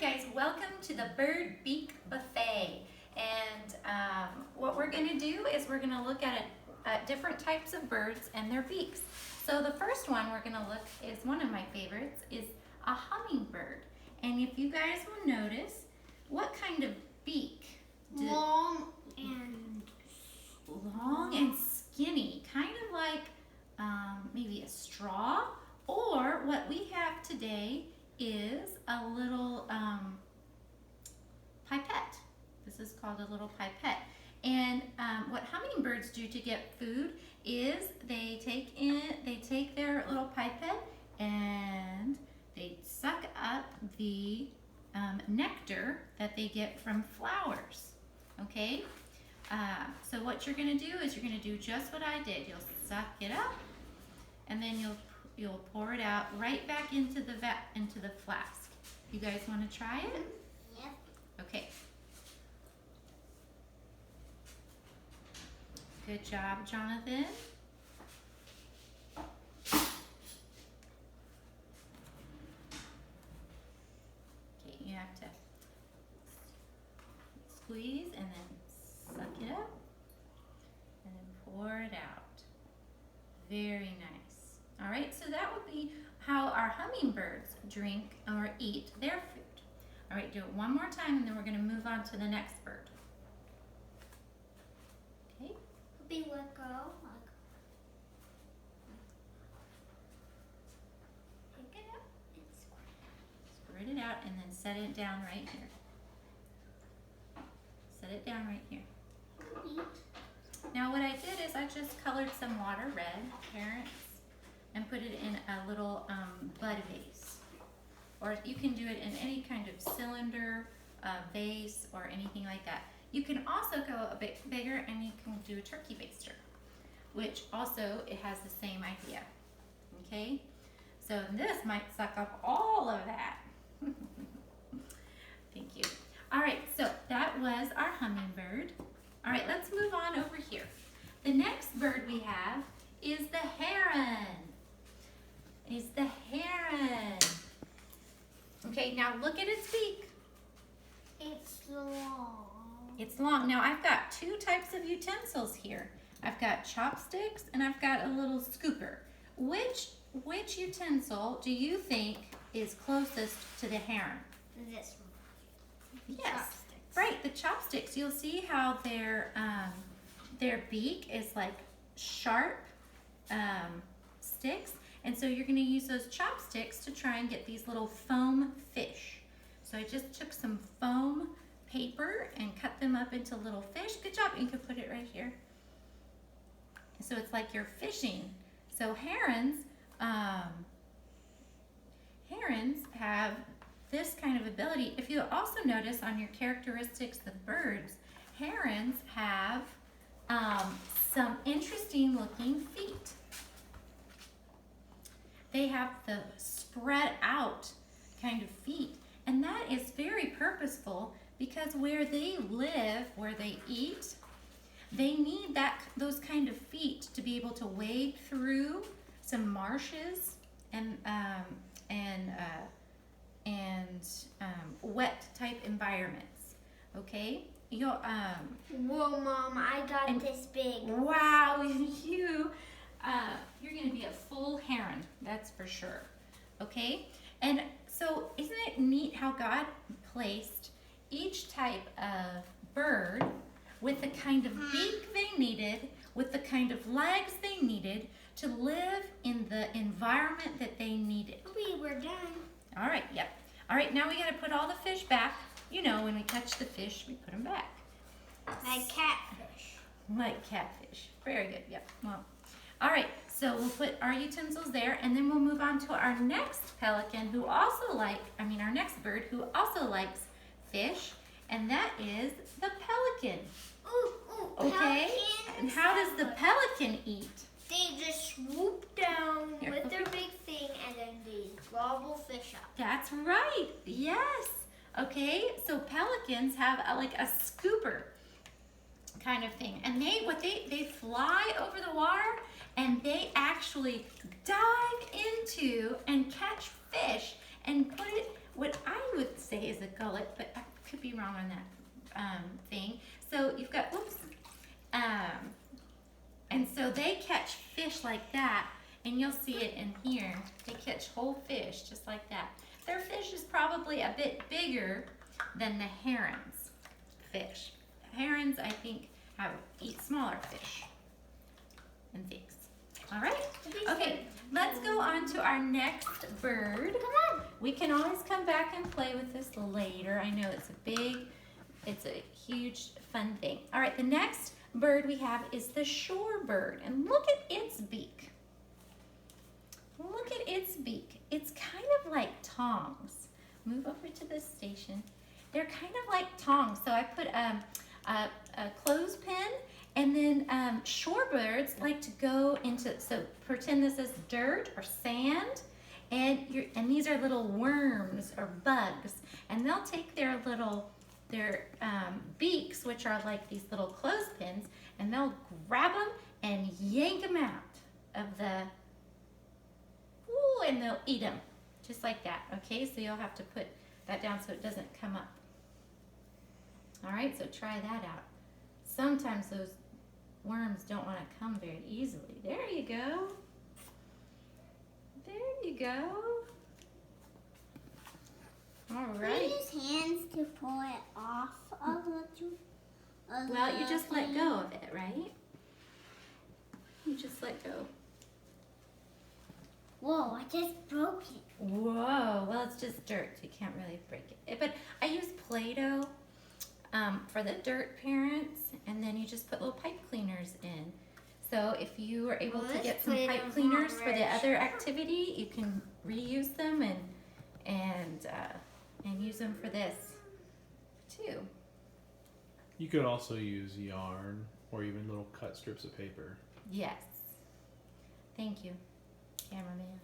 right, guys, welcome to the Bird Beak Buffet. And what we're going to do is we're going to look at different types of birds and their beaks. So the first one we're going to look is one of my favorites, is a hummingbird. And if you guys will notice, what kind of beak? Long and skinny, kind of like maybe a straw, or what we have today is a little pipette. This is called a little pipette. And what hummingbirds do to get food is they take their little pipette and they suck up the nectar that they get from flowers. Okay? So what you're going to do is you're going to do just what I did. You'll suck it up, and then you'll pour it out right back into the flask. You guys want to try it? Yep. Okay. Good job, Jonathan. Okay, you have to squeeze and then suck it up and then pour it out. Very nice. All right, so that would be how our hummingbirds drink or eat their food. All right, do it one more time and then we're going to move on to the next bird. Okay. Be let go. Pick it up and Spread it out and then set it down right here. Set it down right here. Now what I did is I just colored some water red, parents, and put it in a little bud vase. Or you can do it in any kind of cylinder, vase, or anything like that. You can also go a bit bigger and you can do a turkey baster, which also it has the same idea. Okay? So this might suck up all of that. Thank you. All right, so that was our hummingbird. All right, let's move on over here. The next bird we have is the heron. Okay, now look at its beak. It's long. It's long. Now I've got two types of utensils here. I've got chopsticks and I've got a little scooper. Which utensil do you think is closest to the heron? This one. Yes. Chopsticks. Right, the chopsticks. You'll see how their beak is like sharp sticks, and so you're going to use those chopsticks to try and get these little foam fish. So I just took some foam paper and cut them up into little fish. Good job. You can put it right here. So it's like you're fishing. So herons have this kind of ability. If you also notice on your characteristics of birds, herons have some interesting looking feet. They have the spread out kind of feet, and that is very purposeful because where they live, where they eat, they need those kind of feet to be able to wade through some marshes and wet type environments. Okay, Whoa, Mom! I got this big. Wow, you're going to be a full heron, that's for sure. Okay, and so isn't it neat how God placed each type of bird with the kind of beak they needed, with the kind of legs they needed to live in the environment that they needed. We were done. All right, yep. All right, now we got to put all the fish back. You know, when we catch the fish, we put them back. Like catfish. Like catfish. Very good, yep. Well, all right, so we'll put our utensils there, and then we'll move on to our next pelican our next bird who also likes fish, and that is the pelican. Okay? And how does the pelican eat? They just swoop down Here, with okay. their big thing and then they gobble fish up. That's right. Yes. Okay. So pelicans have like a scooper kind of thing, and they fly over the water and they actually dive into and catch fish and put it what I would say is a gullet, but I could be wrong on that thing. So you've got, whoops, and so they catch fish like that, and you'll see it in here. They catch whole fish just like that. Their fish is probably a bit bigger than the herons' fish. Herons, I think, eat smaller fish and things. All right? Okay, let's go on to our next bird. Come on. We can always come back and play with this later. I know it's a huge fun thing. All right, the next bird we have is the shorebird, and look at its beak. Look at its beak. It's kind of like tongs. Move over to this station. They're kind of like tongs. So I put a clothespin, and then shorebirds like to go into, so pretend this is dirt or sand, and these are little worms or bugs, and they'll take their beaks, which are like these little clothespins, and they'll grab them and yank them out of and they'll eat them just like that. Okay, so you'll have to put that down so it doesn't come up. All right, so try that out. Sometimes those worms don't want to come very easily. There you go. There you go. All right. Can you use hands to pull it off of Well, you just let go of it, right? You just let go. Whoa, I just broke it. Whoa, well, it's just dirt, so you can't really break it. But I use Play-Doh for the dirt parents, and then you just put little pipe cleaners in. So if you were able to get some pipe cleaners for the other activity, you can reuse them and use them for this too. You could also use yarn or even little cut strips of paper. Yes. Thank you, cameraman.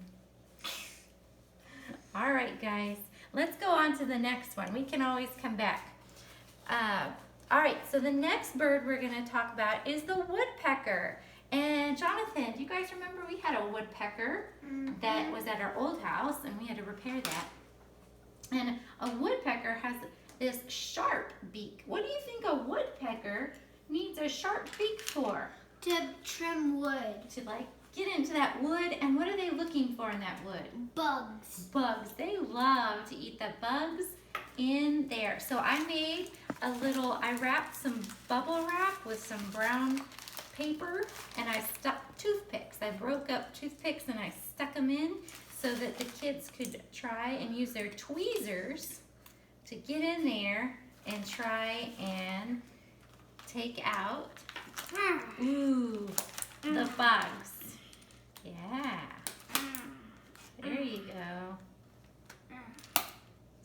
All right, guys. Let's go on to the next one. We can always come back. All right, so the next bird we're going to talk about is the woodpecker. And Jonathan, do you guys remember we had a woodpecker that was at our old house, and we had to repair that. And a woodpecker has this sharp beak. What do you think a woodpecker needs a sharp beak for? To trim wood. To like get into that wood, and what are they looking for in that wood? Bugs. Bugs. They love to eat the bugs in there. So I wrapped some bubble wrap with some brown paper, and I stuck toothpicks. I broke up toothpicks and I stuck them in so that the kids could try and use their tweezers to get in there and try and take out, the bugs. Yeah. There you go.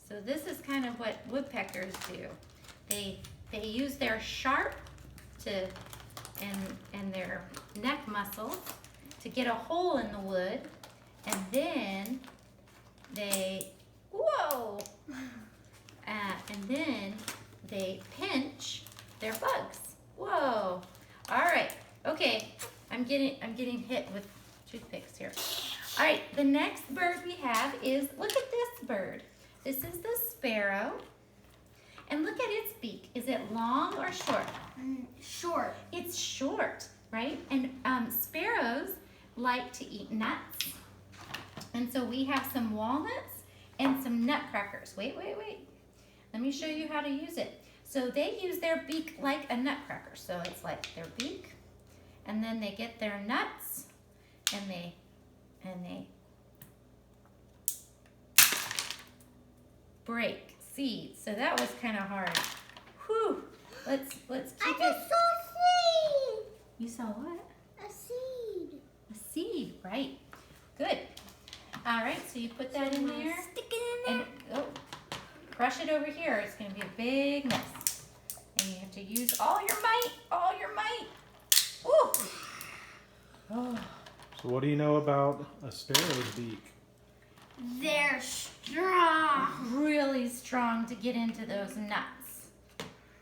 So this is kind of what woodpeckers do. They use their sharp and their neck muscles to get a hole in the wood, and then they pinch their bugs. Whoa! All right. Okay. I'm getting hit with toothpicks here. All right. The next bird we have is, look at this bird. This is the sparrow. And look at its beak. Is it long or short? Short. It's short, right? And sparrows like to eat nuts. And so we have some walnuts and some nutcrackers. Wait. Let me show you how to use it. So they use their beak like a nutcracker. So it's like their beak, and then they get their nuts, and they break seeds. So that was kind of hard. Whew. Let's keep it. I just saw a seed. You saw what? A seed. A seed, right? Good. All right, so you put that in there. Stick it in there. And crush it over here. It's going to be a big mess. And you have to use all your might. Woo! Oh. So what do you know about a sparrow's beak? They're strong. Really strong to get into those nuts,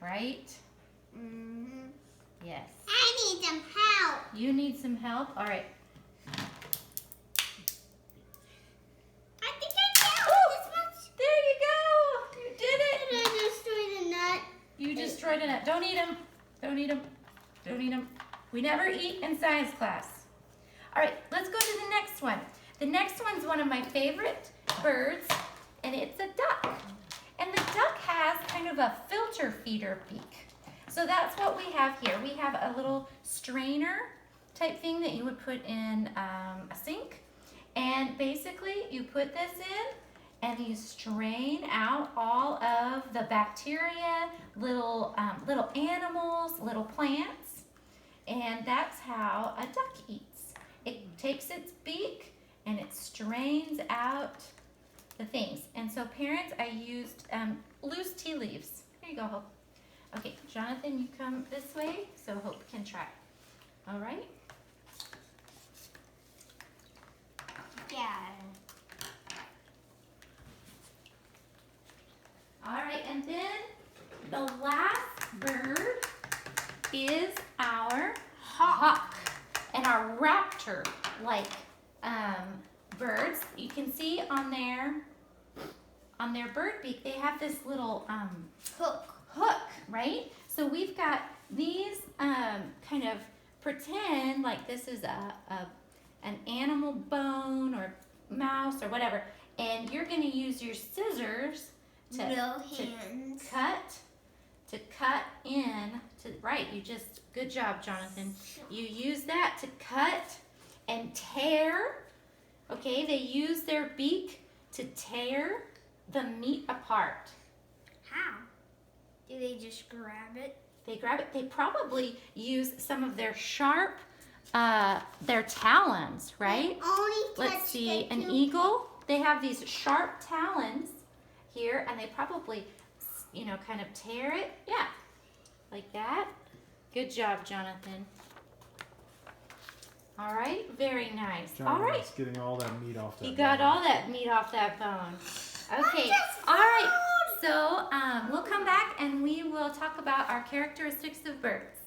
right? Mm-hmm. Yes. I need some help. You need some help? All right. I think I can. Ooh, there you go. You did gonna, don't eat them. Don't eat them. Don't eat them. We never eat in science class. All right, let's go to the next one. The next one's one of my favorite birds, and it's a duck. And the duck has kind of a filter feeder beak. So that's what we have here. We have a little strainer type thing that you would put in a sink. And basically you put this in and you strain out all of the bacteria, little animals, little plants. And that's how a duck eats. It takes its beak and it strains out the things. And so parents, I used loose tea leaves. Here you go, Hope. Okay, Jonathan, you come this way so Hope can try. All right? Yeah. All right, and then the last bird is our hawk and our raptor-like birds. You can see on their bird beak, they have this little hook, right? So we've got these kind of pretend like this is an animal bone or mouse or whatever, and you're going to use your scissors to cut in to right. Good job, Jonathan. You use that to cut and tear. Okay, they use their beak to tear the meat apart. How? Do they just grab it? They grab it. They probably use some of their sharp, their talons, right? Let's see, an eagle. They have these sharp talons here, and they probably, kind of tear it. Yeah, like that. Good job, Jonathan. All right, very nice. All right. Jonathan's getting all that meat off that He got bone. all that meat off that bone. Okay, all right. So we'll come back and we will talk about our characteristics of birds.